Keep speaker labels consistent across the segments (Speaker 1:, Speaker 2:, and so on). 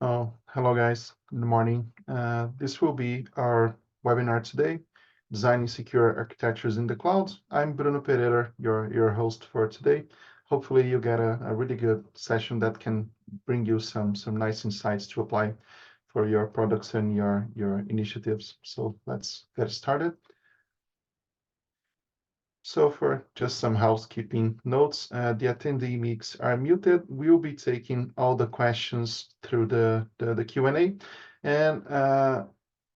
Speaker 1: Oh, hello guys. Good morning. This will be our webinar today, Designing Secure Architectures in the Cloud. I'm Bruno Pereira, your host for today. Hopefully you get a really good session that can bring you some nice insights to apply for your products and your initiatives. So let's get started. So for just some housekeeping notes, the attendee mics are muted. We'll be taking all the questions through the Q&A, and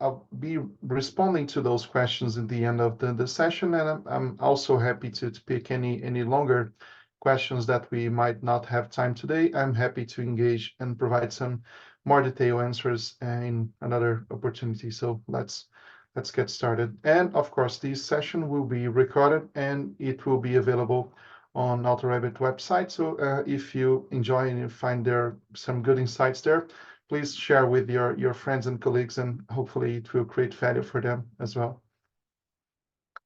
Speaker 1: I'll be responding to those questions at the end of the session. And I'm also happy to pick any longer questions that we might not have time today. I'm happy to engage and provide some more detailed answers in another opportunity. So let's get started. And of course, this session will be recorded and it will be available on AutoRABIT website. So if you enjoy and you find there some good insights there, please share with your friends and colleagues, and hopefully it will create value for them as well.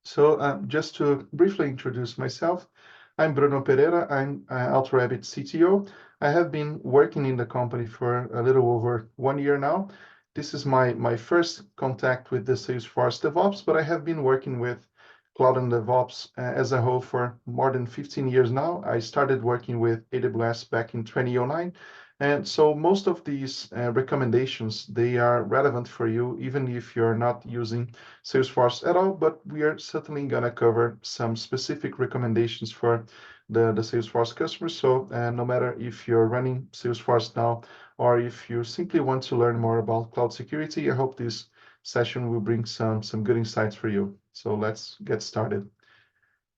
Speaker 1: So just to briefly introduce myself, I'm Bruno Pereira. I'm AutoRABIT CTO. I have been working in the company for a little over 1 year now. This is my first contact with the Salesforce DevOps, but I have been working with cloud and DevOps as a whole for more than 15 years now. I started working with AWS back in 2009. And so most of these recommendations, they are relevant for you, even if you're not using Salesforce at all, but we are certainly going to cover some specific recommendations for the Salesforce customers. So no matter if you're running Salesforce now or if you simply want to learn more about cloud security, I hope this session will bring some good insights for you. So let's get started.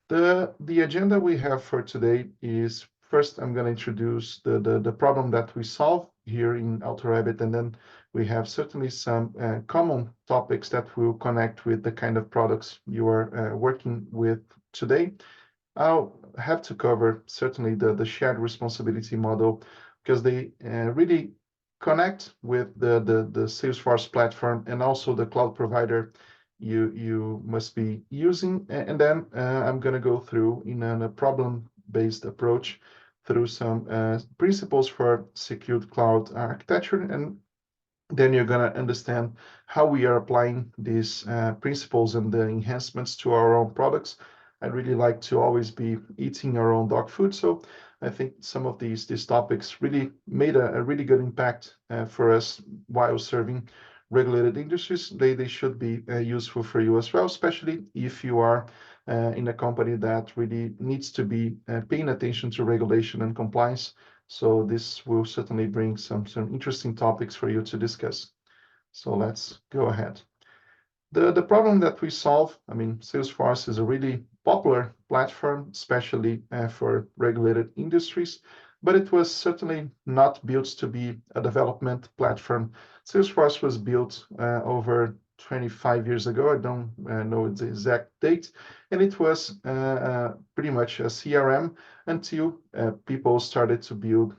Speaker 1: The agenda we have for today is first I'm going to introduce the problem that we solve here in AutoRABIT, and then we have certainly some common topics that will connect with the kind of products you are working with today. I'll have to cover certainly the shared responsibility model because they really connect with the Salesforce platform and also the cloud provider you must be using. And then I'm going to go through in a problem-based approach through some principles for secured cloud architecture, and then you're going to understand how we are applying these principles and the enhancements to our own products. I really like to always be eating our own dog food. So I think some of these topics really made a really good impact for us while serving regulated industries. They should be useful for you as well, especially if you are in a company that really needs to be paying attention to regulation and compliance. So this will certainly bring some interesting topics for you to discuss. So let's go ahead. The problem that we solve, I mean, Salesforce is a really popular platform, especially for regulated industries, but it was certainly not built to be a development platform. Salesforce was built over 25 years ago. I don't know the exact date, and it was pretty much a CRM until people started to build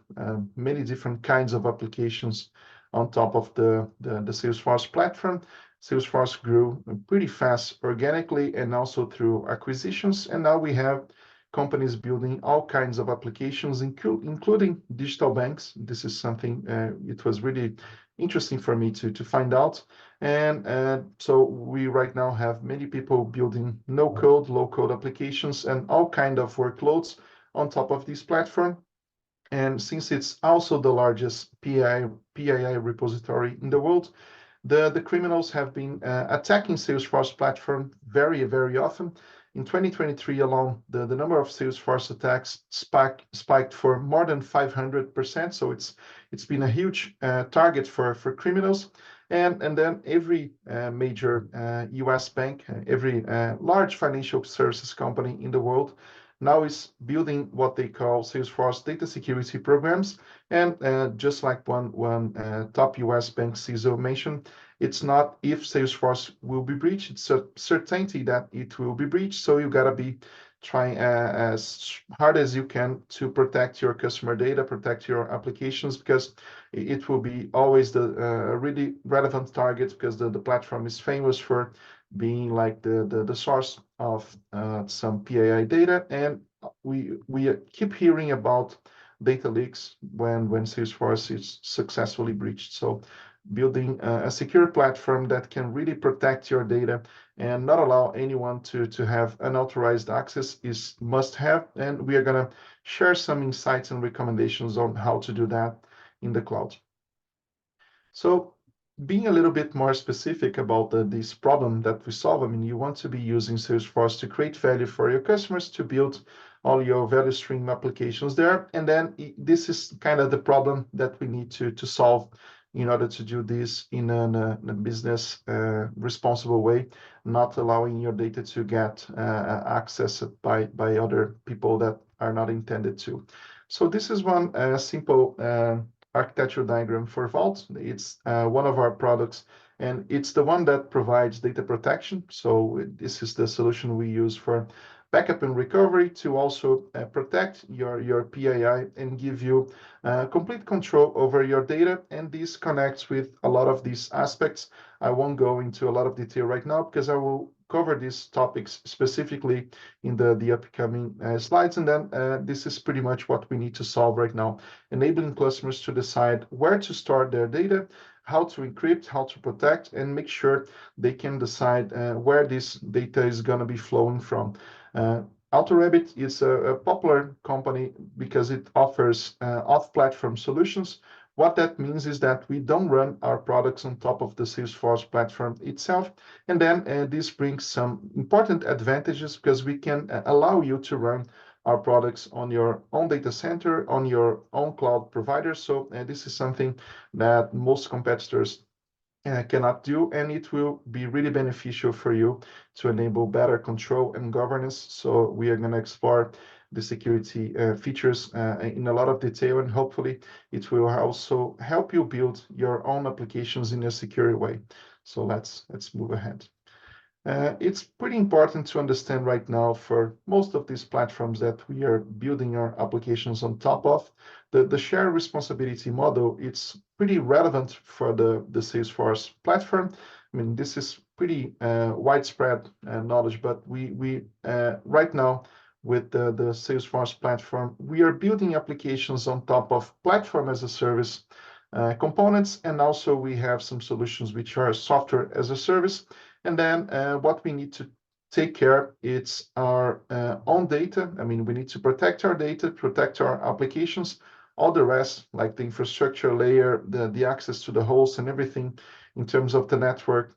Speaker 1: many different kinds of applications on top of the Salesforce platform. Salesforce grew pretty fast organically and also through acquisitions. And now we have companies building all kinds of applications, including digital banks. This is something it was really interesting for me to find out. And so we right now have many people building no code, low code applications and all kind of workloads on top of this platform. And since it's also the largest PII repository in the world, the criminals have been attacking Salesforce platform very often. In 2023 alone, the number of Salesforce attacks spiked for more than 500%. So it's been a huge target for criminals. And then every major US bank, every large financial services company in the world now is building what they call Salesforce data security programs. And just like one top US bank CISO mentioned, it's not if Salesforce will be breached, it's a certainty that it will be breached. So you gotta be trying as hard as you can to protect your customer data, protect your applications, because it will be always the really relevant target because the platform is famous for being like the source of some PII data. And we keep hearing about data leaks when Salesforce is successfully breached. So building a secure platform that can really protect your data and not allow anyone to have unauthorized access is must have. And we are going to share some insights and recommendations on how to do that in the cloud. So being a little bit more specific about this problem that we solve, I mean, you want to be using Salesforce to create value for your customers, to build all your value stream applications there. And then this is kind of the problem that we need to solve in order to do this in a business responsible way, not allowing your data to get accessed by other people that are not intended to. So this is one simple architecture diagram for Vault. It's one of our products, and it's the one that provides data protection. So this is the solution we use for backup and recovery to also protect your PII and give you complete control over your data. And this connects with a lot of these aspects. I won't go into a lot of detail right now because I will cover these topics specifically in the upcoming slides. And then this is pretty much what we need to solve right now, enabling customers to decide where to store their data, how to encrypt, how to protect, and make sure they can decide where this data is going to be flowing from. AutoRABIT is a popular company because it offers off-platform solutions. What that means is that we don't run our products on top of the Salesforce platform itself. And then this brings some important advantages because we can allow you to run our products on your own data center, on your own cloud provider. So this is something that most competitors cannot do, and it will be really beneficial for you to enable better control and governance. So we are going to explore the security features in a lot of detail, and hopefully it will also help you build your own applications in a secure way. So let's move ahead. It's pretty important to understand right now for most of these platforms that we are building our applications on top of. The shared responsibility model, it's pretty relevant for the Salesforce platform. I mean, this is pretty widespread knowledge, but we right now with the Salesforce platform, we are building applications on top of platform as a service components, and also we have some solutions which are software as a service. And then what we need to take care, it's our own data. I mean, we need to protect our data, protect our applications. All the rest, like the infrastructure layer, the access to the host and everything in terms of the network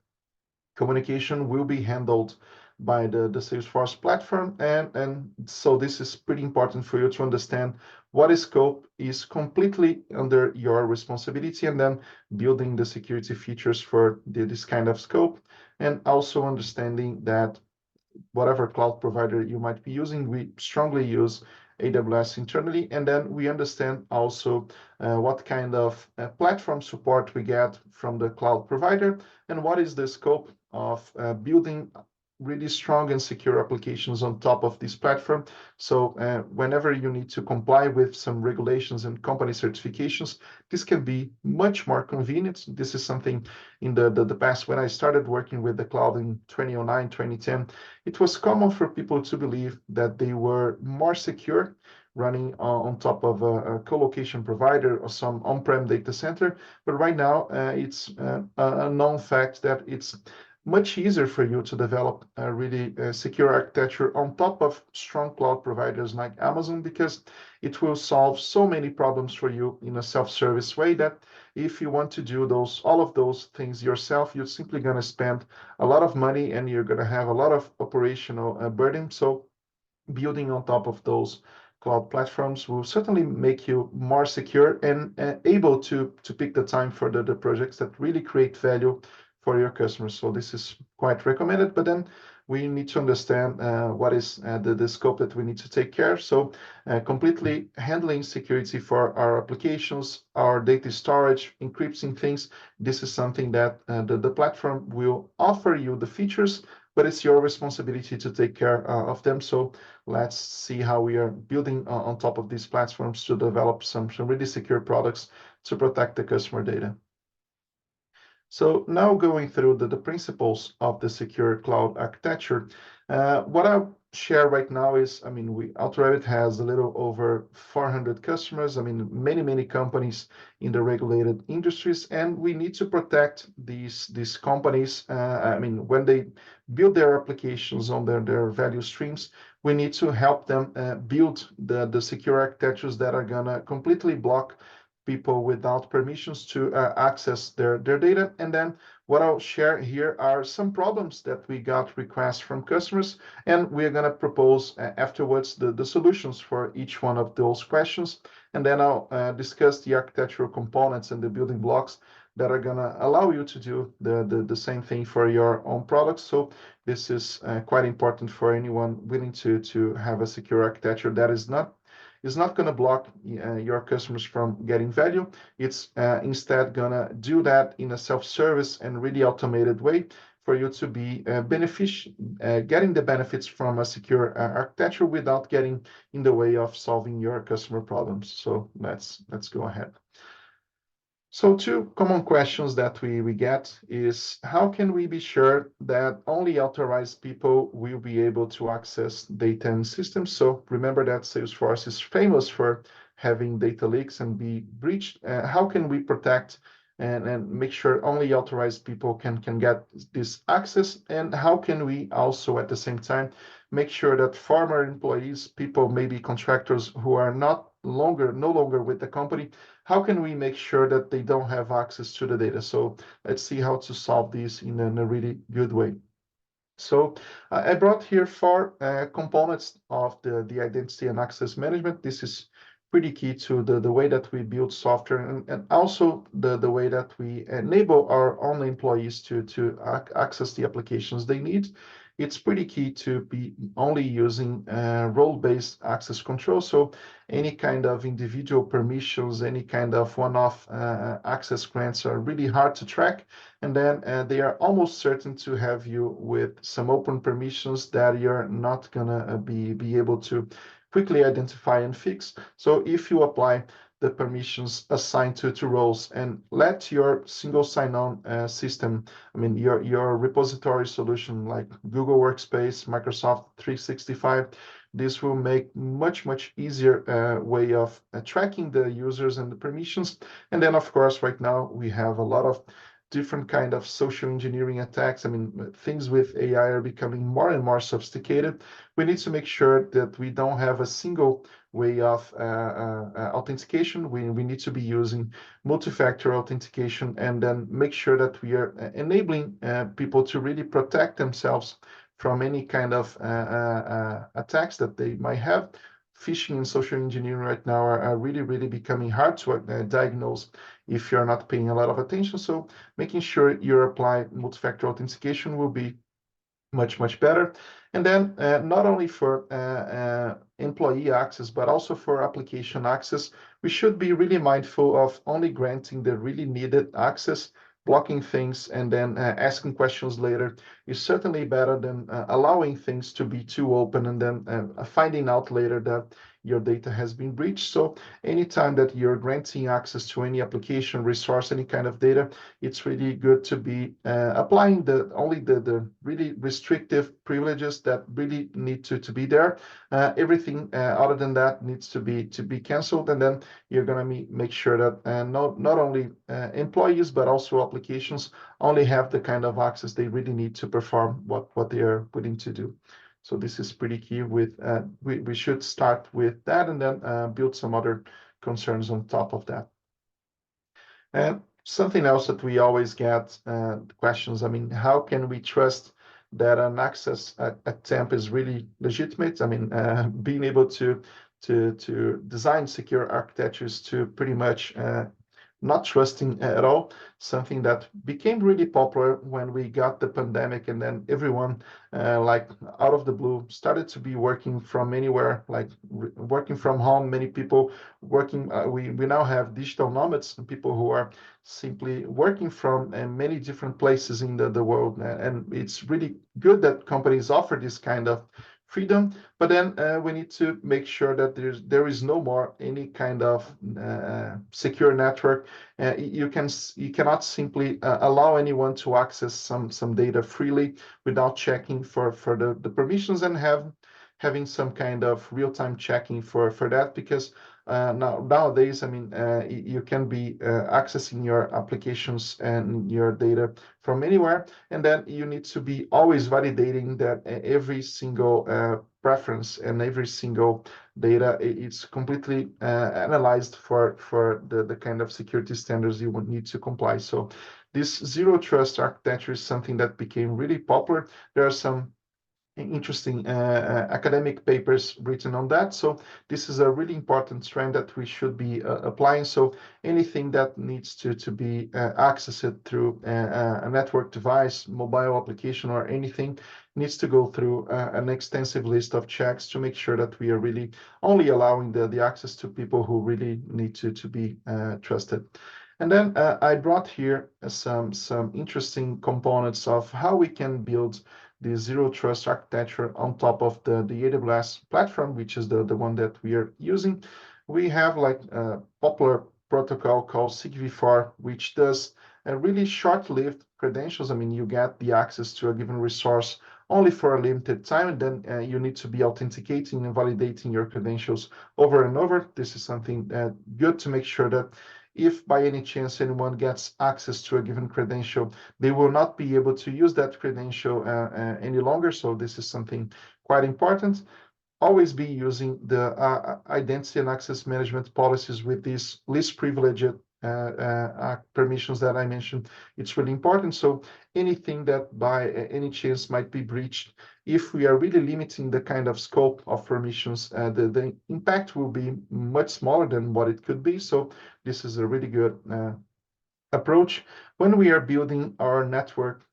Speaker 1: communication will be handled by the Salesforce platform. And so this is pretty important for you to understand what is scope is completely under your responsibility, and then building the security features for this kind of scope, and also understanding that whatever cloud provider you might be using, we strongly use AWS internally, and then we understand also what kind of platform support we get from the cloud provider, and what is the scope of building really strong and secure applications on top of this platform. So whenever you need to comply with some regulations and company certifications, this can be much more convenient. This is something in the past when I started working with the cloud in 2009, 2010, it was common for people to believe that they were more secure running on top of a co-location provider or some on-prem data center. But right now, it's a known fact that it's much easier for you to develop a really secure architecture on top of strong cloud providers like Amazon, because it will solve so many problems for you in a self-service way that if you want to do all of those things yourself, you're simply going to spend a lot of money and you're going to have a lot of operational burden. So building on top of those cloud platforms will certainly make you more secure and able to pick the time for the projects that really create value for your customers. So this is quite recommended, but then we need to understand what is the scope that we need to take care. So completely handling security for our applications, our data storage, encrypting things. This is something that the platform will offer you the features, but it's your responsibility to take care of them. So let's see how we are building on top of these platforms to develop some really secure products to protect the customer data. So now going through the principles of the secure cloud architecture, what I share right now is, I mean, AutoRABIT has a little over 400 customers. I mean, many companies in the regulated industries, and we need to protect these companies. I mean, when they build their applications on their value streams, we need to help them build the secure architectures that are gonna completely block people without permissions to access their data. And then what I'll share here are some problems that we got requests from customers, and we're going to propose afterwards the solutions for each one of those questions. And then I'll discuss the architectural components and the building blocks that are going to allow you to do the same thing for your own products. So this is quite important for anyone willing to have a secure architecture that is not going to block your customers from getting value. It's instead going to do that in a self-service and really automated way for you to be getting the benefits from a secure architecture without getting in the way of solving your customer problems. So let's go ahead. So two common questions that we get is, how can we be sure that only authorized people will be able to access data and systems? So remember that Salesforce is famous for having data leaks and be breached. How can we protect and make sure only authorized people can get this access? And how can we also at the same time make sure that former employees, people, maybe contractors who are no longer with the company, how can we make sure that they don't have access to the data? So let's see how to solve this in a really good way. So I brought here four components of the identity and access management. This is pretty key to the way that we build software, and also the way that we enable our own employees to access the applications they need. It's pretty key to be only using role-based access control. So any kind of individual permissions, any kind of one-off access grants are really hard to track. And then they are almost certain to have you with some open permissions that you're not gonna be able to quickly identify and fix. So if you apply the permissions assigned to roles and let your single sign-on system, I mean, your repository solution like Google Workspace, Microsoft 365, this will make much easier way of tracking the users and the permissions. And then, of course, right now we have a lot of different kind of social engineering attacks. I mean, things with AI are becoming more and more sophisticated. We need to make sure that we don't have a single way of authentication. We need to be using multi-factor authentication, and then make sure that we are enabling people to really protect themselves from any kind of attacks that they might have. Phishing and social engineering right now are really becoming hard to diagnose if you're not paying a lot of attention. So making sure you apply multi-factor authentication will be much better. And then not only for employee access, but also for application access, we should be really mindful of only granting the really needed access. Blocking things and then asking questions later is certainly better than allowing things to be too open and then finding out later that your data has been breached. So anytime that you're granting access to any application, resource, any kind of data, it's really good to be applying only the really restrictive privileges that really need to be there. Everything other than that needs to be canceled, and then you're going to make sure that not only employees but also applications only have the kind of access they really need to perform what they are putting to do. So this is pretty key. With we should start with that and then build some other concerns on top of that. And something else that we always get questions, I mean, how can we trust that an access attempt is really legitimate? I mean, being able to design secure architectures to pretty much not trusting at all, something that became really popular when we got the pandemic, and then everyone like out of the blue started to be working from anywhere, like working from home. Many people working, we now have digital nomads, people who are simply working from many different places in the world, and it's really good that companies offer this kind of freedom, but then we need to make sure that there is no more any kind of secure network. You cannot simply allow anyone to access some data freely without checking for the permissions and have having some kind of real-time checking for that, because nowadays, I mean, you can be accessing your applications and your data from anywhere, and then you need to be always validating that every single preference and every single data it's completely analyzed for the kind of security standards you would need to comply. So this zero trust architecture is something that became really popular. There are some interesting academic papers written on that. So this is a really important trend that we should be applying. So anything that needs to be accessed through a network device, mobile application, or anything needs to go through an extensive list of checks to make sure that we are really only allowing the access to people who really need to be trusted. And then I brought here some interesting components of how we can build the zero trust architecture on top of the AWS platform, which is the one that we are using. We have like a popular protocol called SigV4, which does a really short-lived credentials. I mean, you get the access to a given resource only for a limited time, and then you need to be authenticating and validating your credentials over and over. This is something good to make sure that if by any chance anyone gets access to a given credential, they will not be able to use that credential any longer. So this is something quite important. Always be using the identity and access management policies with these least privileged permissions that I mentioned. It's really important. So anything that by any chance might be breached, if we are really limiting the kind of scope of permissions, the impact will be much smaller than what it could be. So this is a really good approach. When we are building our network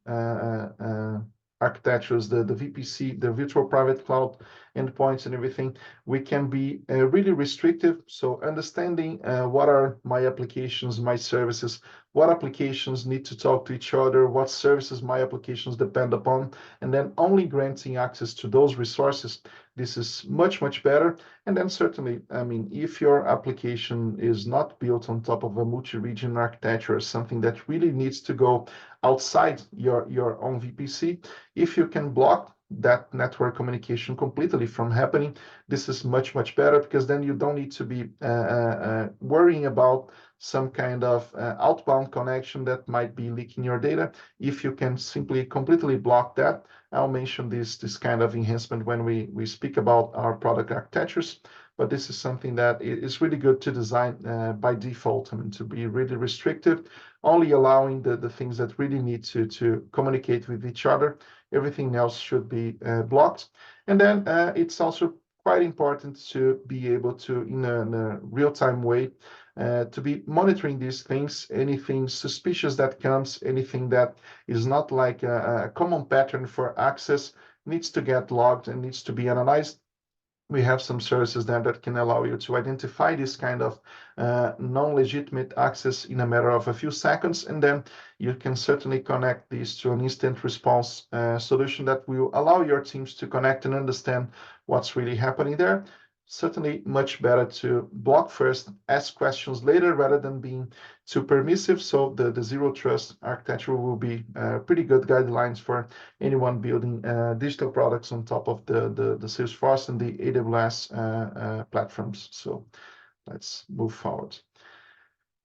Speaker 1: architectures, the VPC, the virtual private cloud endpoints and everything, we can be really restrictive. So understanding what are my applications, my services, what applications need to talk to each other, what services my applications depend upon, and then only granting access to those resources. This is much, much better. And then certainly, I mean, if your application is not built on top of a multi-region architecture, something that really needs to go outside your own VPC, if you can block that network communication completely from happening, this is much, much better, because then you don't need to be worrying about some kind of outbound connection that might be leaking your data. If you can simply completely block that, I'll mention this kind of enhancement when we speak about our product architectures, but this is something that is really good to design by default. I mean, to be really restrictive, only allowing the things that really need to communicate with each other. Everything else should be blocked. And then it's also quite important to be able to, in a real-time way, to be monitoring these things. Anything suspicious that comes, anything that is not like a common pattern for access, needs to get logged and needs to be analyzed. We have some services there that can allow you to identify this kind of non-legitimate access in a matter of a few seconds, and then you can certainly connect these to an instant response solution that will allow your teams to connect and understand what's really happening there. Certainly much better to block first, ask questions later, rather than being too permissive. So the zero trust architecture will be pretty good guidelines for anyone building digital products on top of the Salesforce and the AWS platforms. So let's move forward.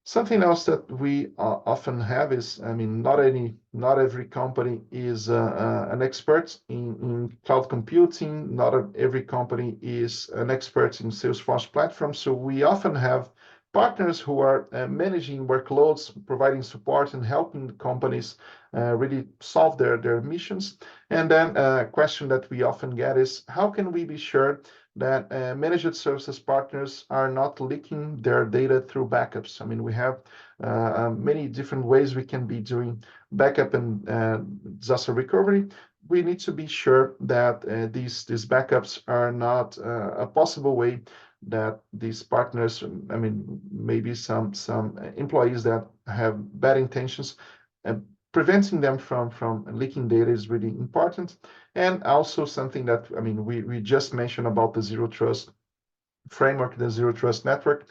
Speaker 1: Something else that we often have is, I mean, not every company is an expert in cloud computing. Not every company is an expert in Salesforce platform. So we often have partners who are managing workloads, providing support, and helping companies really solve their missions. And then a question that we often get is, how can we be sure that managed services partners are not leaking their data through backups? I mean, we have many different ways we can be doing backup and disaster recovery. We need to be sure that these backups are not a possible way that these partners, I mean, maybe some employees that have bad intentions, preventing them from leaking data is really important. And also something that, I mean, we just mentioned about the zero trust framework, the zero trust network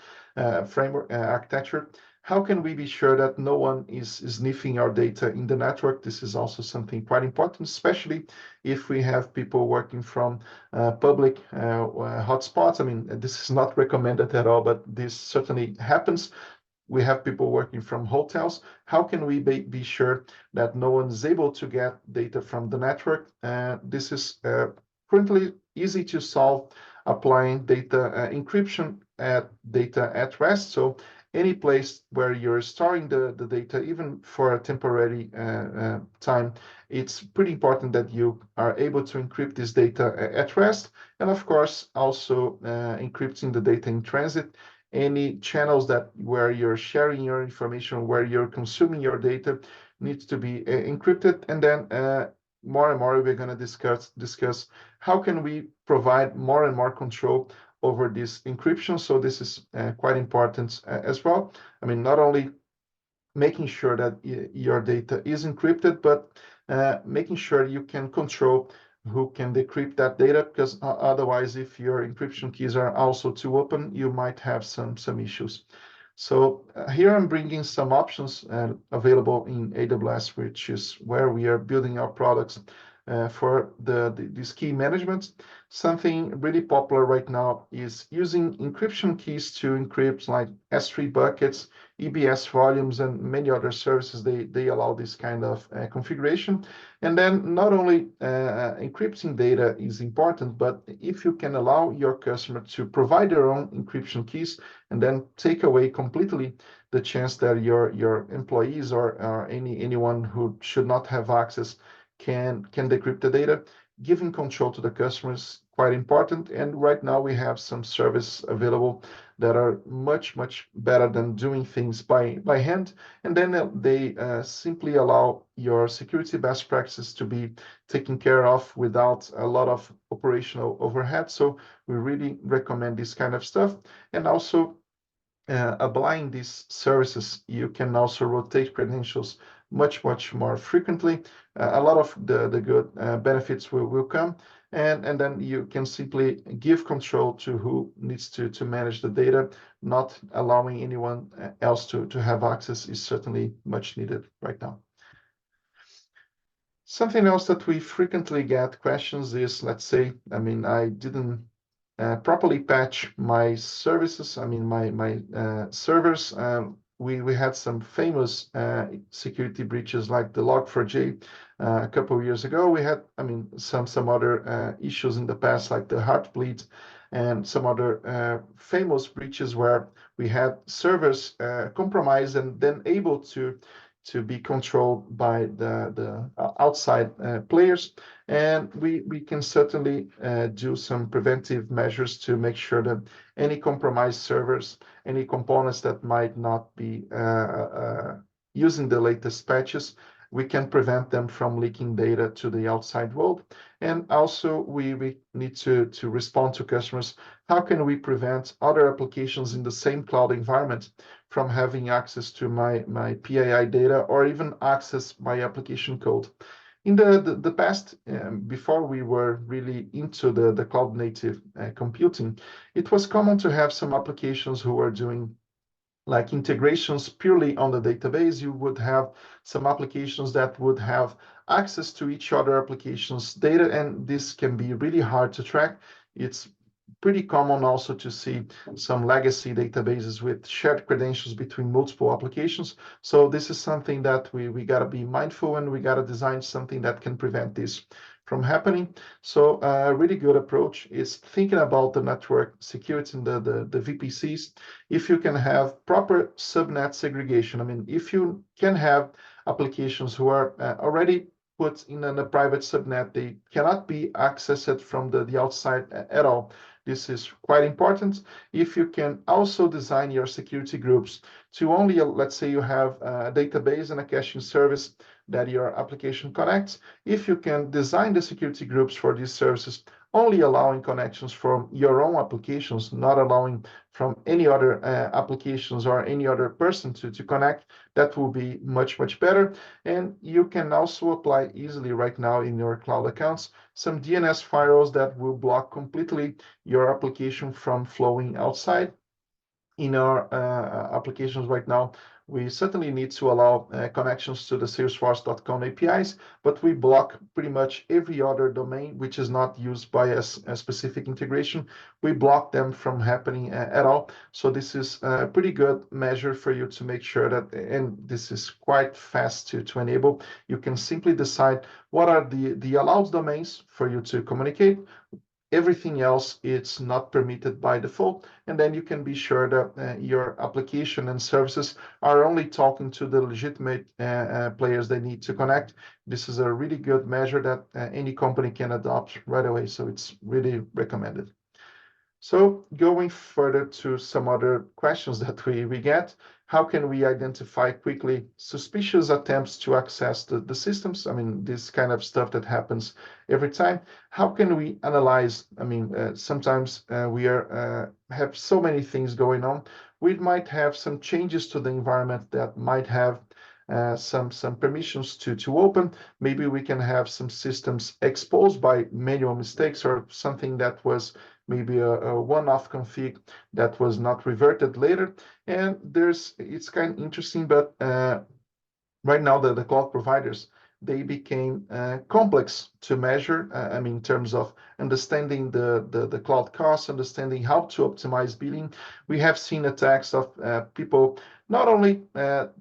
Speaker 1: framework architecture. How can we be sure that no one is sniffing our data in the network? This is also something quite important, especially if we have people working from public hotspots. I mean, this is not recommended at all, but this certainly happens. We have people working from hotels. How can we be sure that no one is able to get data from the network? This is currently easy to solve, applying data encryption at data at rest. So any place where you're storing the data, even for a temporary time, it's pretty important that you are able to encrypt this data at rest. And of course, also encrypting the data in transit. Any channels that where you're sharing your information, where you're consuming your data, needs to be encrypted. And then more and more we're going to discuss how can we provide more and more control over this encryption. So this is quite important as well. I mean, not only making sure that your data is encrypted, but making sure you can control who can decrypt that data, because otherwise, if your encryption keys are also too open, you might have some issues. So here I'm bringing some options available in AWS, which is where we are building our products for this key management. Something really popular right now is using encryption keys to encrypt like S3 buckets, EBS volumes, and many other services. They allow this kind of configuration. And then not only encrypting data is important, but if you can allow your customer to provide their own encryption keys and then take away completely the chance that your employees or anyone who should not have access can decrypt the data, giving control to the customers quite important. And right now we have some service available that are much better than doing things by hand. And then they simply allow your security best practices to be taken care of without a lot of operational overhead. So we really recommend this kind of stuff. And also applying these services, you can also rotate credentials much more frequently. A lot of the good benefits will come, and then you can simply give control to who needs to manage the data. Not allowing anyone else to have access is certainly much needed right now. Something else that we frequently get questions is, let's say, I mean, I didn't properly patch my services, I mean, my servers. We had some famous security breaches like the Log4j a couple of years ago. We had, I mean, some other issues in the past, like the Heartbleed and some other famous breaches where we had servers compromised and then able to be controlled by the outside players. And we can certainly do some preventive measures to make sure that any compromised servers, any components that might not be using the latest patches, we can prevent them from leaking data to the outside world. And also we need to respond to customers. How can we prevent other applications in the same cloud environment from having access to my PII data or even access my application code? In the past, before we were really into the cloud native computing, it was common to have some applications who were doing like integrations purely on the database. You would have some applications that would have access to each other application's data, and this can be really hard to track. It's pretty common also to see some legacy databases with shared credentials between multiple applications. So this is something that we got to be mindful, and we got to design something that can prevent this from happening. So a really good approach is thinking about the network security and the VPCs. If you can have proper subnet segregation, I mean, if you can have applications who are already put in a private subnet, they cannot be accessed from the outside at all. This is quite important. If you can also design your security groups to only, let's say you have a database and a caching service that your application connects. If you can design the security groups for these services, only allowing connections from your own applications, not allowing from any other applications or any other person to connect, that will be much better. And you can also apply easily right now in your cloud accounts some DNS firewalls that will block completely your application from flowing outside. in our applications right now, we certainly need to allow connections to the Salesforce.com APIs, but we block pretty much every other domain which is not used by a specific integration. We block them from happening at all. So this is a pretty good measure for you to make sure that, and this is quite fast to enable. You can simply decide what are the allowed domains for you to communicate. Everything else it's not permitted by default, and then you can be sure that your application and services are only talking to the legitimate players they need to connect. This is a really good measure that any company can adopt right away, so it's really recommended. So going further to some other questions that we get, how can we identify quickly suspicious attempts to access the systems? I mean, this kind of stuff that happens every time. How can we analyze? I mean, sometimes we have so many things going on. We might have some changes to the environment that might have some permissions to open. Maybe we can have some systems exposed by manual mistakes or something that was maybe a one-off config that was not reverted later. And it's kind of interesting, but right now the cloud providers, they became complex to measure. I mean, in terms of understanding the cloud costs, understanding how to optimize billing. We have seen attacks of people not only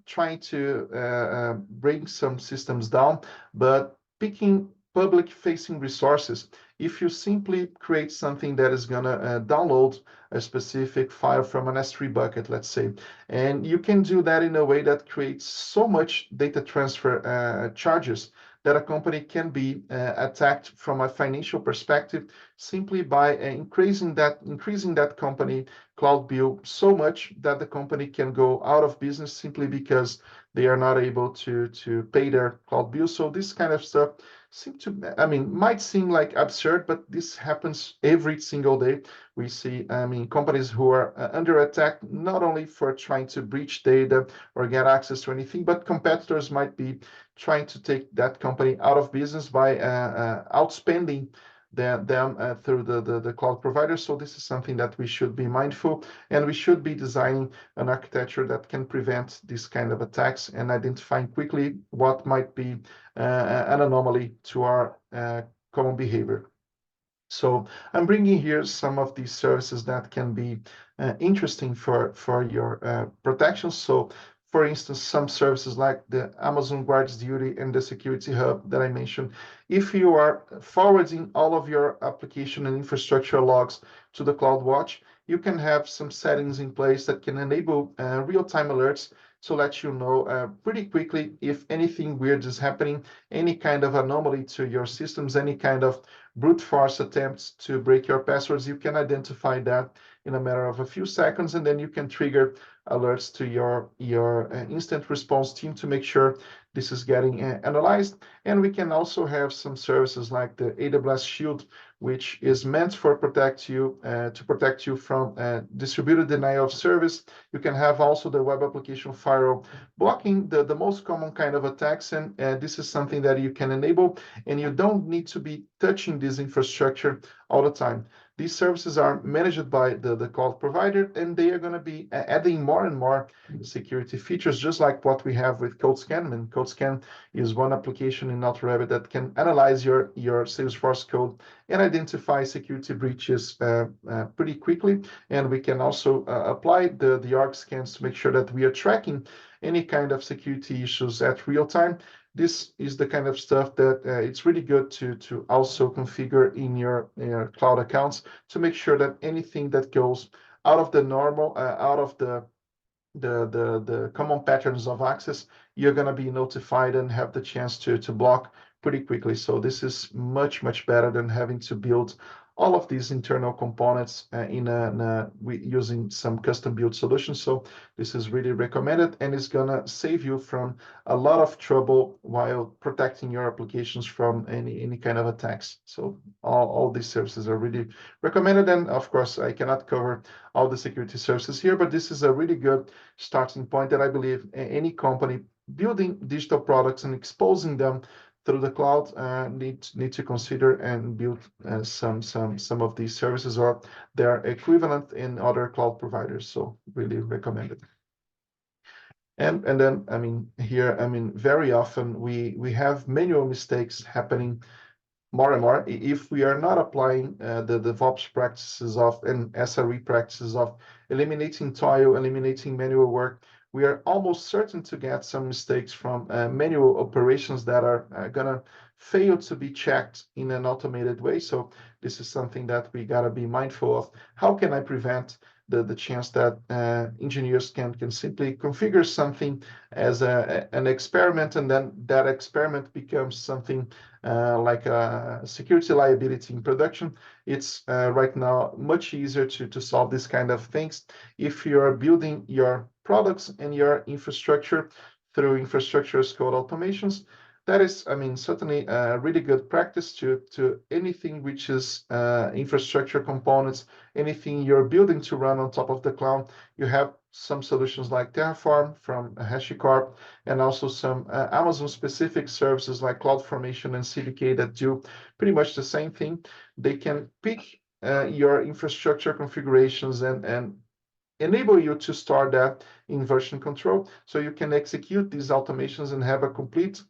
Speaker 1: trying to bring some systems down, but picking public facing resources. If you simply create something that is going to download a specific file from an S3 bucket, let's say, and you can do that in a way that creates so much data transfer charges that a company can be attacked from a financial perspective simply by increasing that company cloud bill so much that the company can go out of business simply because they are not able to pay their cloud bill. So this kind of stuff might seem like absurd, but this happens every single day. We see, companies who are under attack, not only for trying to breach data or get access to anything, but competitors might be trying to take that company out of business by outspending them through the cloud provider. So this is something that we should be mindful, and we should be designing an architecture that can prevent this kind of attacks and identifying quickly what might be an anomaly to our common behavior. So I'm bringing here some of these services that can be interesting for your protection. So for instance, some services like the Amazon Guards Duty and the Security Hub that I mentioned, if you are forwarding all of your application and infrastructure logs to the CloudWatch, you can have some settings in place that can enable real-time alerts to let you know pretty quickly if anything weird is happening, any kind of anomaly to your systems, any kind of brute force attempts to break your passwords. You can identify that in a matter of a few seconds, and then you can trigger alerts to your instant response team to make sure this is getting analyzed. And we can also have some services like the AWS Shield, which is meant for to protect you from distributed denial of service. You can have also the web application firewall blocking the most common kind of attacks, and this is something that you can enable, and you don't need to be touching this infrastructure all the time. These services are managed by the cloud provider, and they are going to be adding more and more security features, just like what we have with CodeScan. And CodeScan is one application in AutoRABIT that can analyze your Salesforce code and identify security breaches pretty quickly. And we can also apply the org scans to make sure that we are tracking any kind of security issues at real time. This is the kind of stuff that it's really good to also configure in your cloud accounts to make sure that anything that goes out of the normal, out of the common patterns of access, you're going to be notified and have the chance to block pretty quickly. So this is much better than having to build all of these internal components using some custom built solutions. So this is really recommended, and it's gonna save you from a lot of trouble while protecting your applications from any kind of attacks. So all these services are really recommended. And of course, I cannot cover all the security services here, but this is a really good starting point that I believe any company building digital products and exposing them through the cloud, need to consider and build some of these services or their equivalent in other cloud providers. So really recommend it. And then, I mean, here, I mean, very often we have manual mistakes happening more and more. If we are not applying the DevOps practices of and SRE practices of eliminating toil, eliminating manual work, we are almost certain to get some mistakes from manual operations that are gonna fail to be checked in an automated way. So this is something that we gotta be mindful of. How can I prevent the chance that engineers can simply configure something as an experiment, and then that experiment becomes something like a security liability in production? It's right now much easier to solve this kind of things if you're building your products and your infrastructure through infrastructure as code automations. That is, I mean, certainly a really good practice to anything which is infrastructure components, anything you're building to run on top of the cloud. You have some solutions like Terraform from HashiCorp, and also some Amazon-specific services like CloudFormation and CDK that do pretty much the same thing. They can pick your infrastructure configurations and enable you to store that in version control, so you can execute these automations and have a complete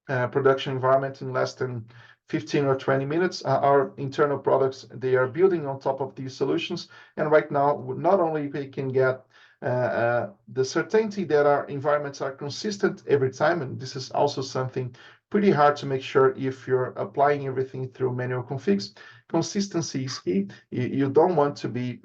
Speaker 1: production environment in less than 15 or 20 minutes. Our internal products, they are building on top of these solutions. And right now, not only we can get the certainty that our environments are consistent every time, and this is also something pretty hard to make sure if you're applying everything through manual configs. Consistency is key. You don't want to be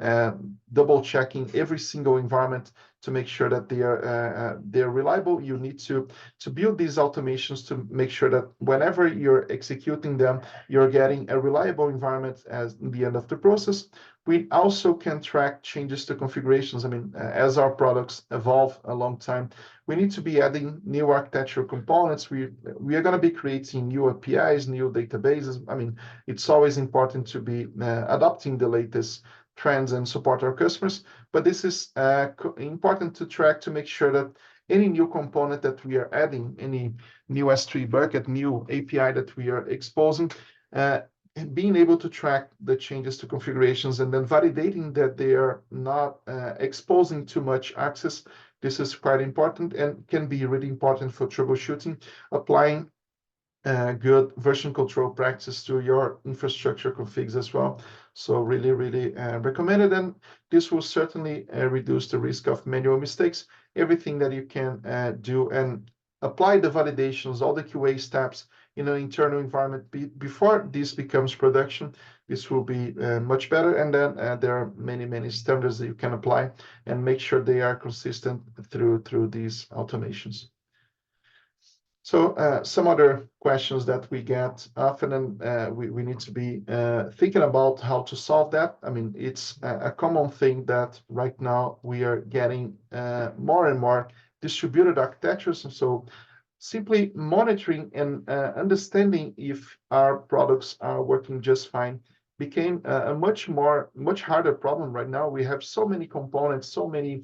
Speaker 1: double checking every single environment to make sure that they're reliable. You need to build these automations to make sure that whenever you're executing them, you're getting a reliable environment as the end of the process. We also can track changes to configurations. I mean, as our products evolve a long time, we need to be adding new architectural components. We are going to be creating new APIs, new databases. I mean, it's always important to be adopting the latest trends and support our customers. But this is important to track to make sure that any new component that we are adding, any new S3 bucket, new API that we are exposing, being able to track the changes to configurations and then validating that they are not exposing too much access. This is quite important and can be really important for troubleshooting, applying good version control practice to your infrastructure configs as well. So really, really recommended. And this will certainly reduce the risk of manual mistakes. Everything that you can do and apply the validations, all the QA steps in an internal environment before this becomes production, this will be much better. And then there are many, many standards that you can apply and make sure they are consistent through these automations. So some other questions that we get often, and we need to be thinking about how to solve that. I mean, it's a common thing that right now we are getting more and more distributed architectures. And so simply monitoring and understanding if our products are working just fine became a much harder problem right now. We have so many components, so many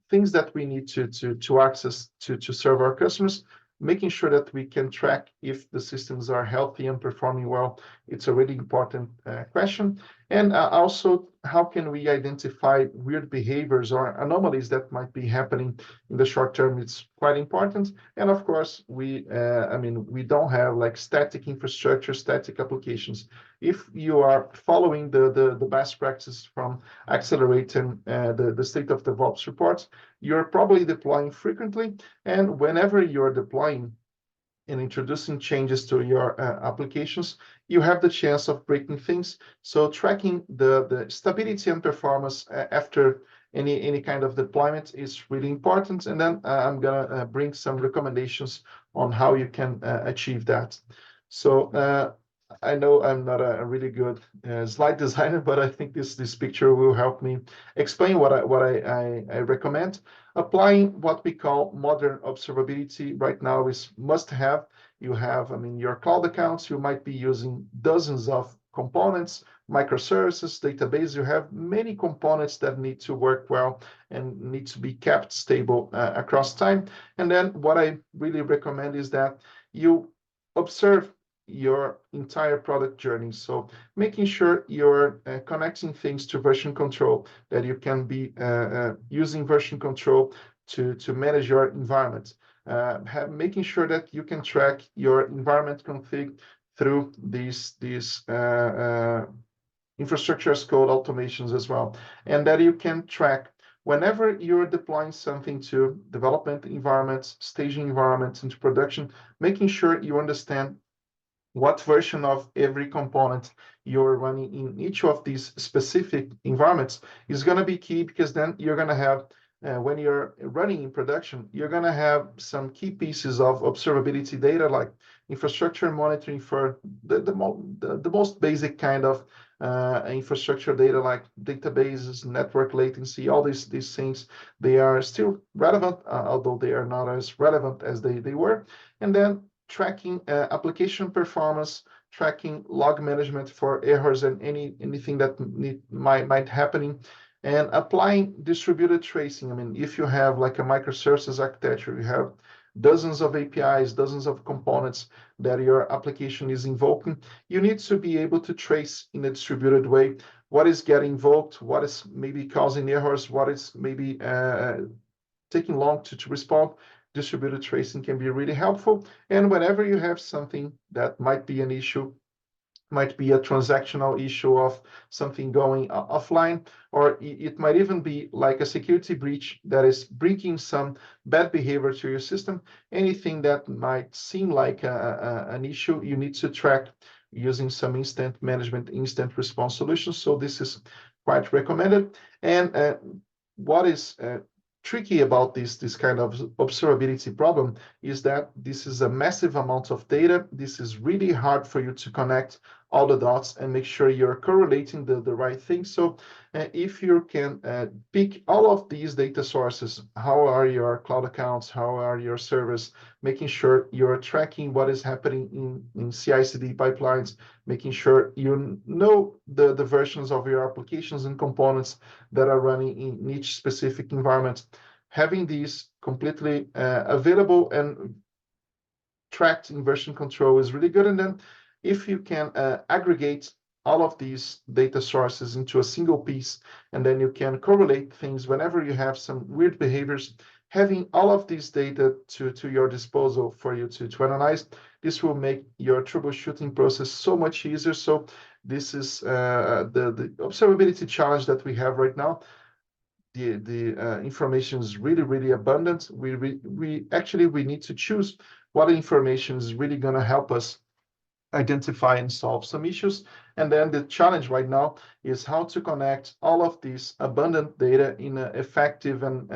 Speaker 1: things that we need to access to serve our customers. Making sure that we can track if the systems are healthy and performing well, it's a really important question. And also, how can we identify weird behaviors or anomalies that might be happening in the short term? It's quite important. And of course, I mean, we don't have like static infrastructure, static applications. If you are following the best practices from Accelerate and the state of DevOps reports, you're probably deploying frequently. And whenever you're deploying and introducing changes to your applications, you have the chance of breaking things. So tracking the stability and performance after any kind of deployment is really important. And then I'm gonna bring some recommendations on how you can achieve that. So I know I'm not a really good slide designer, but I think this picture will help me explain what I recommend. Applying what we call modern observability right now is must have. You have, I mean, your cloud accounts, you might be using dozens of components, microservices, database. You have many components that need to work well and need to be kept stable across time. And then what I really recommend is that you observe your entire product journey. So making sure you're connecting things to version control, that you can be using version control to manage your environment. Making sure that you can track your environment config through these infrastructure as code automations as well, and that you can track whenever you're deploying something to development environments, staging environments into production, making sure you understand what version of every component you're running in each of these specific environments is going to be key, because then you're going to have, when you're running in production, you're going to have some key pieces of observability data, like infrastructure monitoring for the most basic kind of infrastructure data, like databases, network latency, all these things. They are still relevant, although they are not as relevant as they were. And then tracking application performance, tracking log management for errors and anything that might happening, and applying distributed tracing. I mean, if you have like a microservices architecture, you have dozens of APIs, dozens of components that your application is invoking, you need to be able to trace in a distributed way what is getting invoked, what is maybe causing errors, what is maybe taking long to respond. Distributed tracing can be really helpful. And whenever you have something that might be an issue, might be a transactional issue of something going offline, or it might even be like a security breach that is bringing some bad behavior to your system. Anything that might seem like an issue, you need to track using some instant management, instant response solutions. So this is quite recommended. And what is tricky about this kind of observability problem is that this is a massive amount of data. This is really hard for you to connect all the dots and make sure you're correlating the right thing. So if you can pick all of these data sources, how are your cloud accounts, how are your servers, making sure you're tracking what is happening in CI/CD pipelines, making sure you know the versions of your applications and components that are running in each specific environment. Having these completely available and tracked in version control is really good. And then if you can aggregate all of these data sources into a single piece, and then you can correlate things whenever you have some weird behaviors, having all of these data to your disposal for you to analyze, this will make your troubleshooting process so much easier. So this is the observability challenge that we have right now. The information is really abundant. We actually need to choose what information is really going to help us identify and solve some issues. And then the challenge right now is how to connect all of this abundant data in an effective and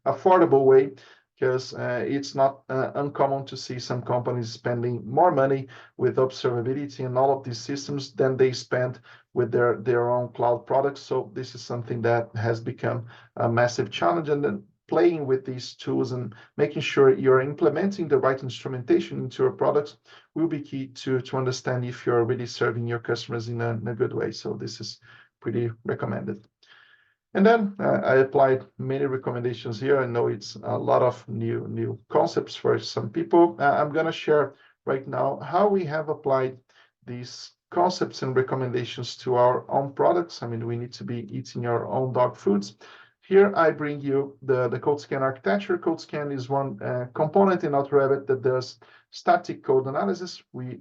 Speaker 1: affordable way, because it's not uncommon to see some companies spending more money with observability and all of these systems than they spend with their own cloud products. So this is something that has become a massive challenge. And then playing with these tools and making sure you're implementing the right instrumentation into your products will be key to understand if you're really serving your customers in a good way. So this is pretty recommended. And then I applied many recommendations here. I know it's a lot of new concepts for some people. I'm going to share right now how we have applied these concepts and recommendations to our own products. I mean, we need to be eating our own dog foods. Here I bring you the CodeScan architecture. CodeScan is one component in AutoRABIT that does static code analysis. We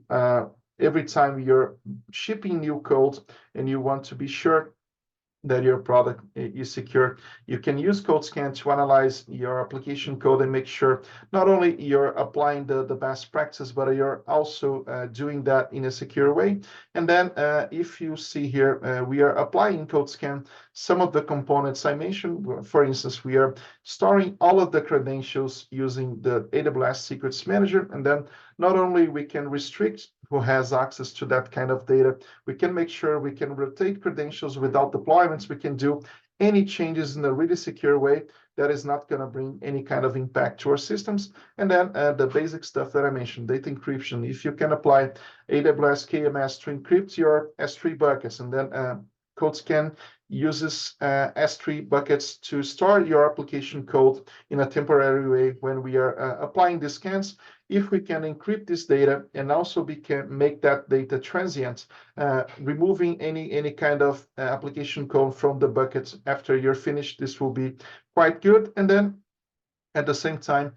Speaker 1: every time you're shipping new code and you want to be sure that your product is secure, you can use CodeScan to analyze your application code and make sure not only you're applying the best practices, but you're also doing that in a secure way. And then if you see here, we are applying CodeScan some of the components I mentioned. For instance, we are storing all of the credentials using the AWS Secrets Manager. And then not only we can restrict who has access to that kind of data, we can make sure we can rotate credentials without deployments. We can do any changes in a really secure way that is not going to bring any kind of impact to our systems. And then the basic stuff that I mentioned, data encryption. If you can apply AWS KMS to encrypt your S3 buckets, and then CodeScan uses S3 buckets to store your application code in a temporary way when we are applying the scans. If we can encrypt this data and also we can make that data transient, removing any kind of application code from the bucket after you're finished, this will be quite good. And then at the same time,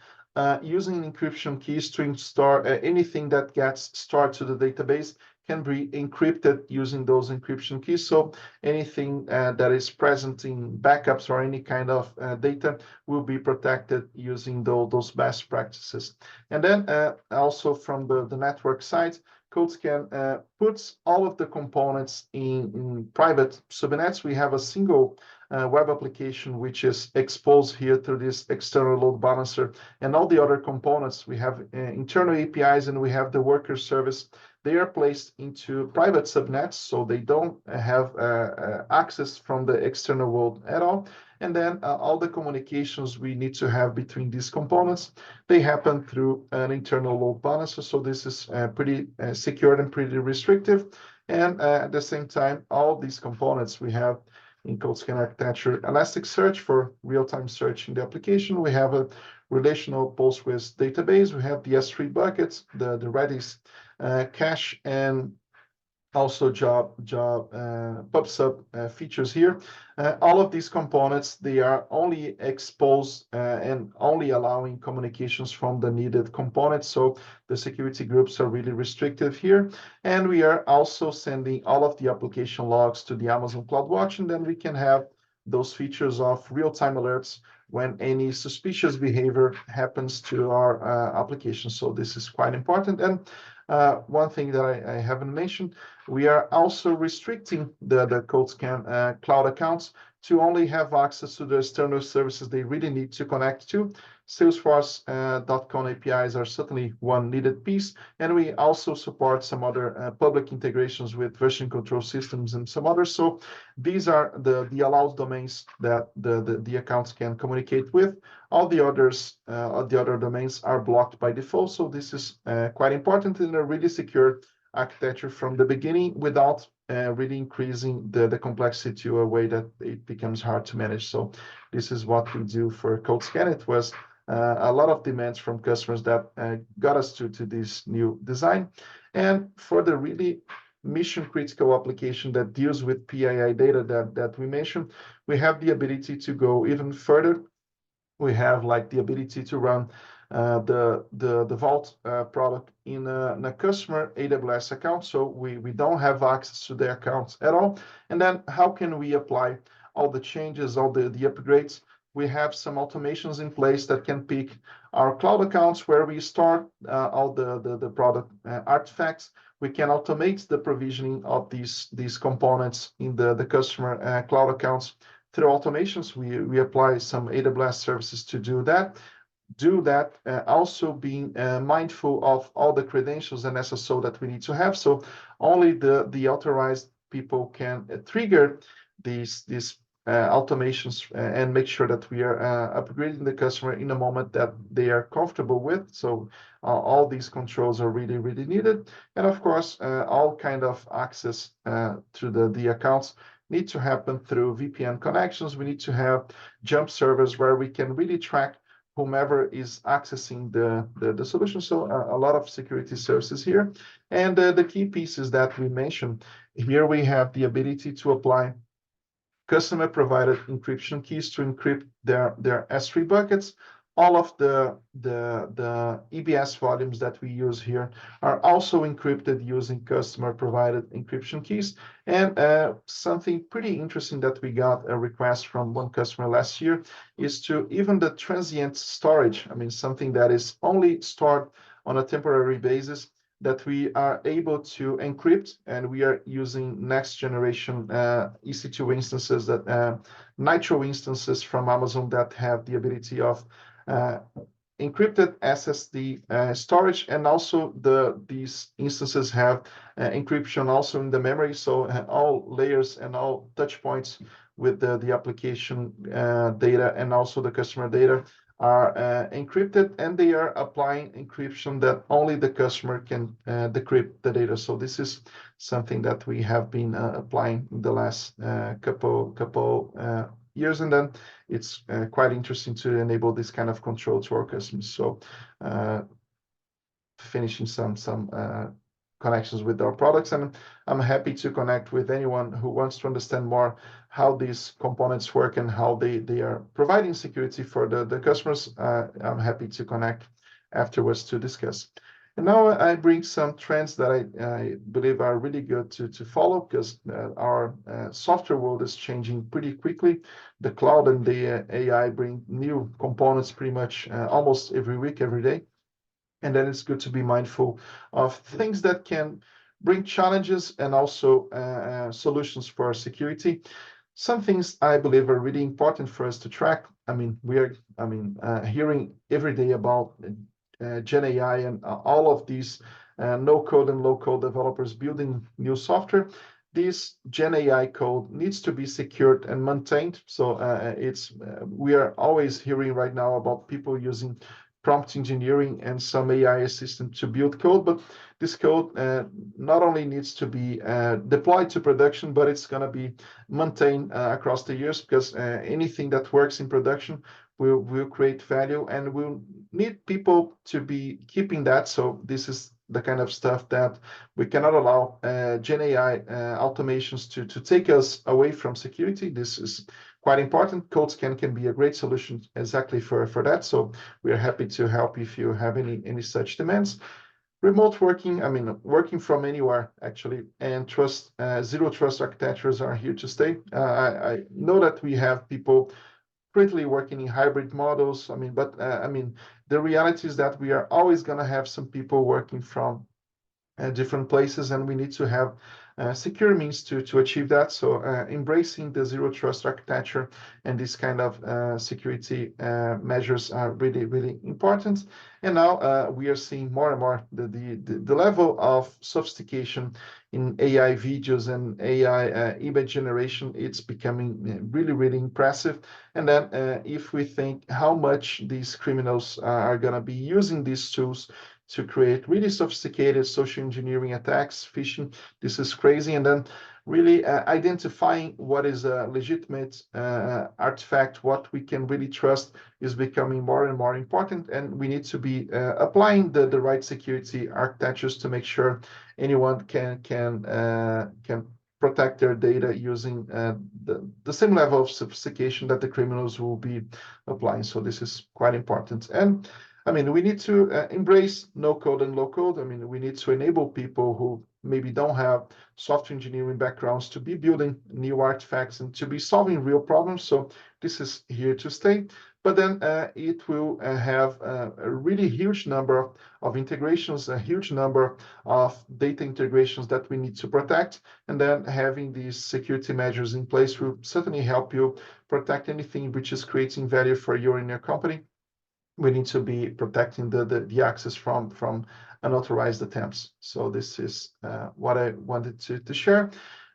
Speaker 1: using encryption keys to store anything that gets stored to the database can be encrypted using those encryption keys. So anything that is present in backups or any kind of data will be protected using those best practices. And then also from the network side, CodeScan puts all of the components in private subnets. We have a single web application which is exposed here through this external load balancer, and all the other components. We have internal APIs and we have the worker service. They are placed into private subnets, so they don't have access from the external world at all. And then all the communications we need to have between these components, they happen through an internal load balancer. So this is pretty secured and pretty restrictive. And at the same time, all these components we have in CodeScan architecture, Elasticsearch for real-time search in the application. We have a relational Postgres database. We have the S3 buckets, the Redis cache, and also PubSub features here. All of these components, they are only exposed and only allowing communications from the needed components. So the security groups are really restrictive here. And we are also sending all of the application logs to the Amazon CloudWatch, and then we can have those features of real-time alerts when any suspicious behavior happens to our application. So this is quite important. And one thing that I haven't mentioned, we are also restricting the CodeScan cloud accounts to only have access to the external services they really need to connect to. Salesforce.com APIs are certainly one needed piece, and we also support some other public integrations with version control systems and some others. So these are the allowed domains that the accounts can communicate with. All the others, the other domains are blocked by default. So this is quite important in a really secure architecture from the beginning without really increasing the complexity to a way that it becomes hard to manage. So this is what we do for CodeScan. It was a lot of demands from customers that got us to this new design. And for the really mission critical application that deals with PII data that we mentioned, we have the ability to go even further. We have like the ability to run the Vault product in a customer AWS account. So we don't have access to their accounts at all. And then how can we apply all the changes, all the upgrades? We have some automations in place that can pick our cloud accounts where we store all the product artifacts. We can automate the provisioning of these components in the customer cloud accounts through automations. We apply some AWS services to do that. Also being mindful of all the credentials and SSO that we need to have. So only the authorized people can trigger these automations and make sure that we are upgrading the customer in a moment that they are comfortable with. So all these controls are really, really needed. And of course, all kind of access to the accounts need to happen through VPN connections. We need to have jump servers where we can really track whomever is accessing the solution. So a lot of security services here. And the key pieces that we mentioned, here we have the ability to apply customer provided encryption keys to encrypt their S3 buckets. All of the EBS volumes that we use here are also encrypted using customer provided encryption keys. And something pretty interesting that we got a request from one customer last year is to even the transient storage. I mean, something that is only stored on a temporary basis, that we are able to encrypt, and we are using next generation EC2 instances, that Nitro instances from Amazon that have the ability of encrypted SSD storage, and also these instances have encryption also in the memory. So all layers and all touch points with the application data and also the customer data are encrypted, and they are applying encryption that only the customer can decrypt the data. So this is something that we have been applying in the last couple years, and then it's quite interesting to enable this kind of control to our customers. So finishing some connections with our products, and I'm happy to connect with anyone who wants to understand more how these components work and how they are providing security for the customers. I'm happy to connect afterwards to discuss. And now I bring some trends that I believe are really good to follow, because our software world is changing pretty quickly. The cloud and the AI bring new components pretty much almost every week, every day. And then it's good to be mindful of things that can bring challenges and also solutions for our security. Some things I believe are really important for us to track. I mean, we are hearing every day about Gen AI and all of these no code and low code developers building new software. This Gen AI code needs to be secured and maintained. So we are always hearing right now about people using prompt engineering and some AI assistant to build code, but this code not only needs to be deployed to production, but it's going to be maintained across the years, because anything that works in production will create value, and we'll need people to be keeping that. So this is the kind of stuff that we cannot allow Gen AI automations to take us away from security. This is quite important. CodeScan can be a great solution exactly for that. So we are happy to help if you have any such demands. Remote working, I mean, working from anywhere actually, and zero trust architectures are here to stay. I know that we have people currently working in hybrid models. I mean, but the reality is that we are always going to have some people working from different places, and we need to have secure means to achieve that. So embracing the zero trust architecture and this kind of security measures are really, really important. And now we are seeing more and more the level of sophistication in AI videos and AI image generation. It's becoming really, really impressive. And then if we think how much these criminals are going to be using these tools to create really sophisticated social engineering attacks, phishing, this is crazy. And then really identifying what is a legitimate artifact, what we can really trust, is becoming more and more important. And we need to be applying the right security architectures to make sure anyone can protect their data using the same level of sophistication that the criminals will be applying. So this is quite important. And I mean, we need to embrace no code and low code. I mean, we need to enable people who maybe don't have software engineering backgrounds to be building new artifacts and to be solving real problems. So this is here to stay. But then it will have a really huge number of integrations, a huge number of data integrations that we need to protect. And then having these security measures in place will certainly help you protect anything which is creating value for you and your company. We need to be protecting the access from unauthorized attempts. So this is what I wanted to share.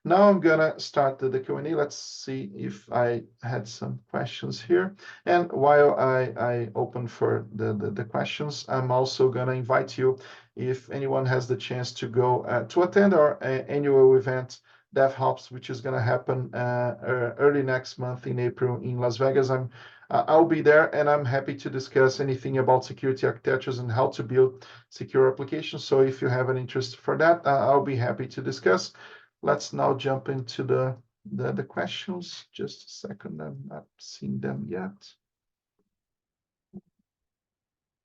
Speaker 1: Now I'm gonna start the Q&A. Let's see if I had some questions here. And while I open for the questions, I'm also gonna invite you, if anyone has the chance to go to attend our annual event, DevHops, which is gonna happen early next month in April in Las Vegas. I'll be there, and I'm happy to discuss anything about security architectures and how to build secure applications. So if you have an interest for that, I'll be happy to discuss. Let's now jump into the questions. Just a second, I'm not seeing them yet.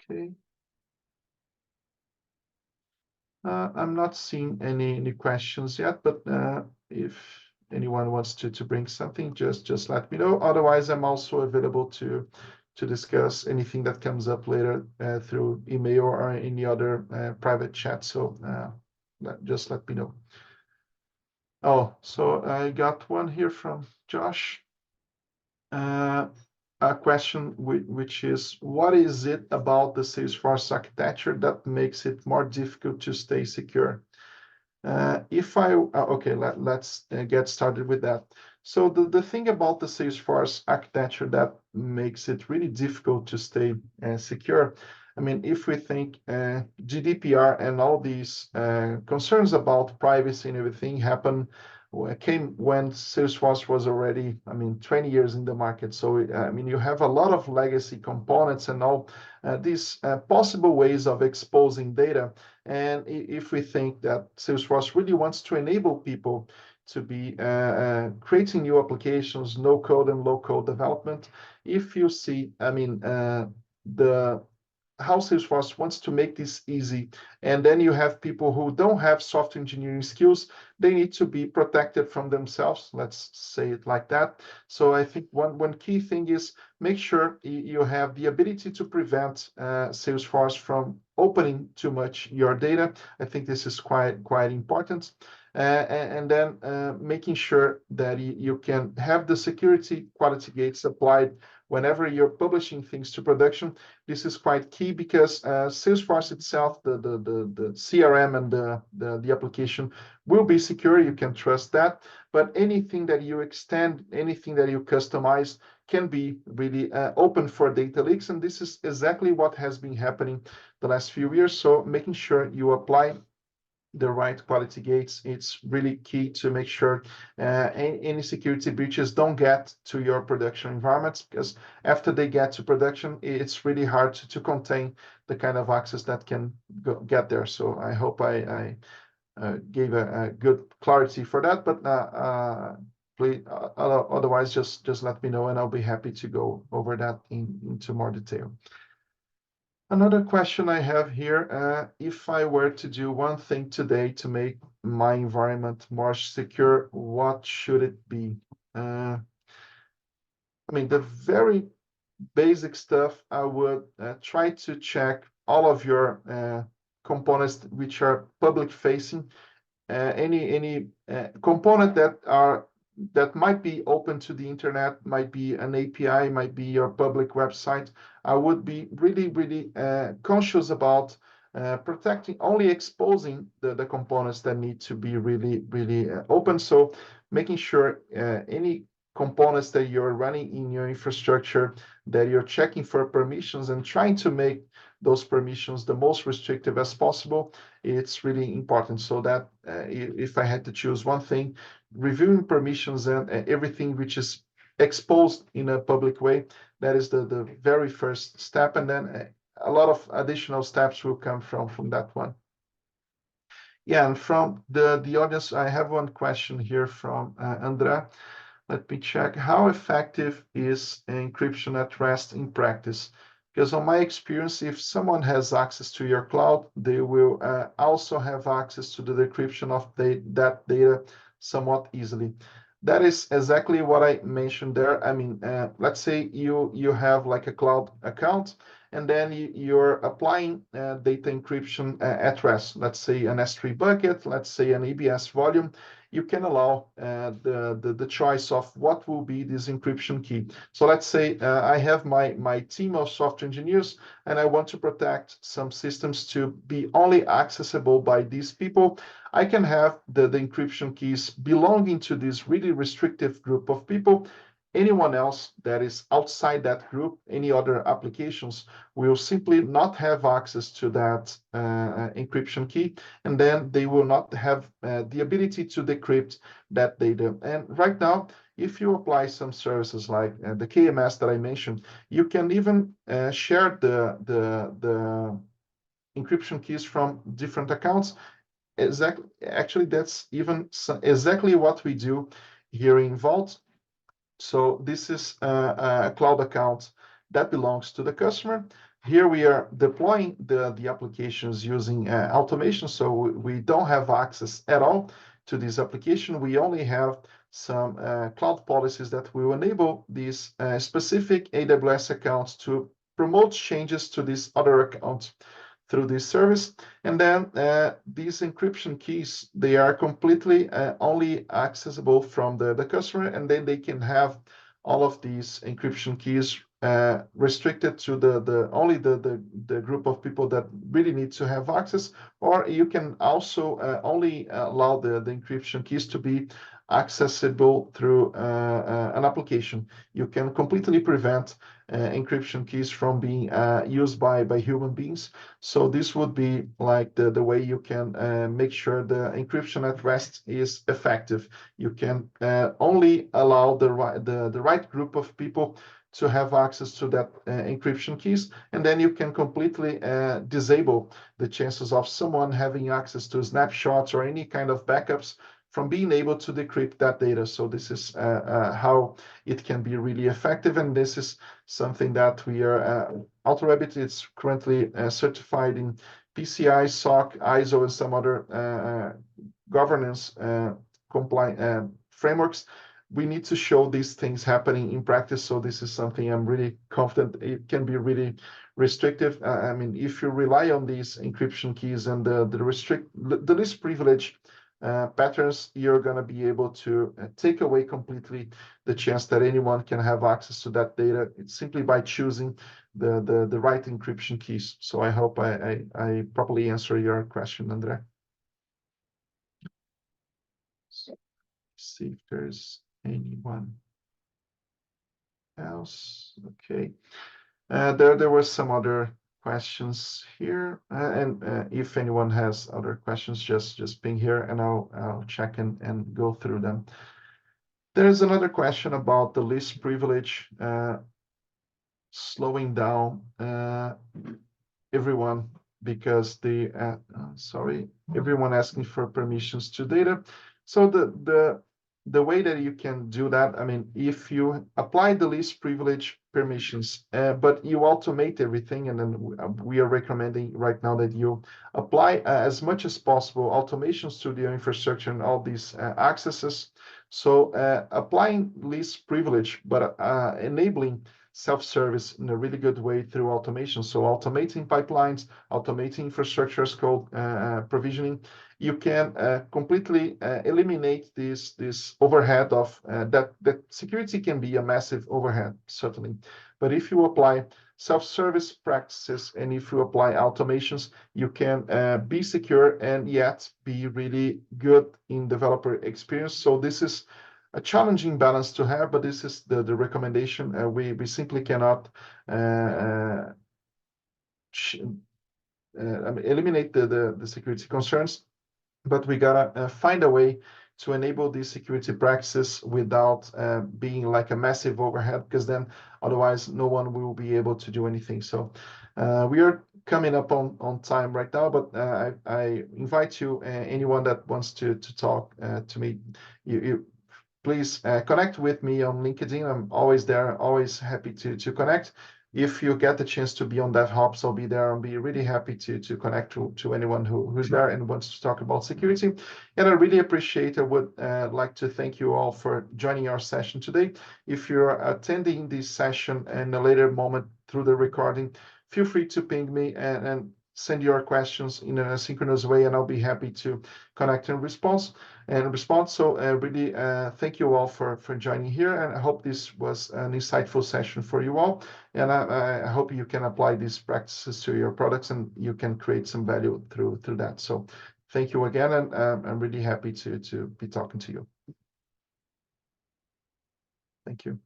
Speaker 1: Okay. I'm not seeing any questions yet, but if anyone wants to bring something, just let me know. Otherwise, I'm also available to discuss anything that comes up later through email or any other private chat. So just let me know. Oh, so I got one here from Josh. A question which is, what is it about the Salesforce architecture that makes it more difficult to stay secure? Okay, let's get started with that. So the thing about the Salesforce architecture that makes it really difficult to stay secure, I mean, if we think GDPR and all these concerns about privacy and everything came when Salesforce was already, I mean, 20 years in the market. So, I mean, you have a lot of legacy components and all these possible ways of exposing data. And if we think that Salesforce really wants to enable people to be creating new applications, no code and low code development, if you see, I mean, the how Salesforce wants to make this easy. And then you have people who don't have software engineering skills. They need to be protected from themselves. Let's say it like that. So I think one key thing is make sure you have the ability to prevent Salesforce from opening too much your data. I think this is quite important. And then making sure that you can have the security quality gates applied whenever you're publishing things to production. This is quite key because Salesforce itself, the CRM and the application will be secure. You can trust that. But anything that you extend, anything that you customize can be really open for data leaks. And this is exactly what has been happening the last few years. So making sure you apply the right quality gates, it's really key to make sure any security breaches don't get to your production environments, because after they get to production, it's really hard to contain the kind of access that can get there. So I hope I gave a good clarity for that, but please, otherwise just let me know and I'll be happy to go over that into more detail. Another question I have here, if I were to do one thing today to make my environment more secure, what should it be? I mean, the very basic stuff, I would try to check all of your components which are public facing. Any component that might be open to the internet, might be an API, might be your public website. I would be really conscious about protecting, only exposing the components that need to be really open. So making sure any components that you're running in your infrastructure, that you're checking for permissions and trying to make those permissions the most restrictive as possible, it's really important. So that if I had to choose one thing, reviewing permissions and everything which is exposed in a public way, that is the very first step. And then a lot of additional steps will come from that one. Yeah, and from the audience, I have one question here from Andrea. Let me check. How effective is encryption at rest in practice? Because on my experience, if someone has access to your cloud, they will also have access to the decryption of that data somewhat easily. That is exactly what I mentioned there. I mean, let's say you have like a cloud account, and then you're applying data encryption at rest. Let's say an S3 bucket, let's say an EBS volume. You can allow the choice of what will be this encryption key. So let's say I have my team of software engineers, and I want to protect some systems to be only accessible by these people. I can have the encryption keys belonging to this really restrictive group of people. Anyone else that is outside that group, any other applications, will simply not have access to that encryption key, and then they will not have the ability to decrypt that data. And right now, if you apply some services like the KMS that I mentioned, you can even share the encryption keys from different accounts. Actually, that's even exactly what we do here in Vault. So this is a cloud account that belongs to the customer. Here we are deploying the applications using automation, so we don't have access at all to this application. We only have some cloud policies that will enable these specific AWS accounts to promote changes to this other account through this service. And then these encryption keys, they are completely only accessible from the customer, and then they can have all of these encryption keys restricted to only the group of people that really need to have access, or you can also only allow the encryption keys to be accessible through an application. You can completely prevent encryption keys from being used by human beings. So this would be like the way you can make sure the encryption at rest is effective. You can only allow the right group of people to have access to that encryption keys, and then you can completely disable the chances of someone having access to snapshots or any kind of backups from being able to decrypt that data. So this is how it can be really effective, and this is something that we are, AutoRABIT is currently certified in PCI, SOC, ISO, and some other governance compliant frameworks. We need to show these things happening in practice. So this is something I'm really confident it can be really restrictive. I mean, if you rely on these encryption keys and the least privilege patterns, you're going to be able to take away completely the chance that anyone can have access to that data. It's simply by choosing the right encryption keys. So I hope I properly answer your question, Andre. So, see if there's anyone else. Okay. There were some other questions here, and if anyone has other questions, just ping here, and I'll check and go through them. There's another question about the least privilege slowing down everyone because everyone asking for permissions to data. So the way that you can do that, I mean, if you apply the least privilege permissions, but you automate everything, and then we are recommending right now that you apply as much as possible automations to the infrastructure and all these accesses. So applying least privilege, but enabling self-service in a really good way through automation. So automating pipelines, automating infrastructure as code provisioning, you can completely eliminate this overhead of that security can be a massive overhead, certainly. But if you apply self-service practices and if you apply automations, you can be secure and yet be really good in developer experience. So this is a challenging balance to have, but this is the recommendation. We simply cannot eliminate the security concerns, but we gotta find a way to enable these security practices without being like a massive overhead, because then otherwise no one will be able to do anything. So we are coming up on time right now, but I invite you, anyone that wants to talk to me, you please connect with me on LinkedIn. I'm always there, always happy to connect. If you get the chance to be on DevHops, I'll be there. I'll be really happy to connect to anyone who's there and wants to talk about security. And I really appreciate, I would like to thank you all for joining our session today. If you're attending this session in a later moment through the recording, feel free to ping me and send your questions in a synchronous way, and I'll be happy to connect and respond. So really thank you all for joining here, and I hope this was an insightful session for you all. And I hope you can apply these practices to your products and you can create some value through that. So thank you again, and I'm really happy to be talking to you. Thank you.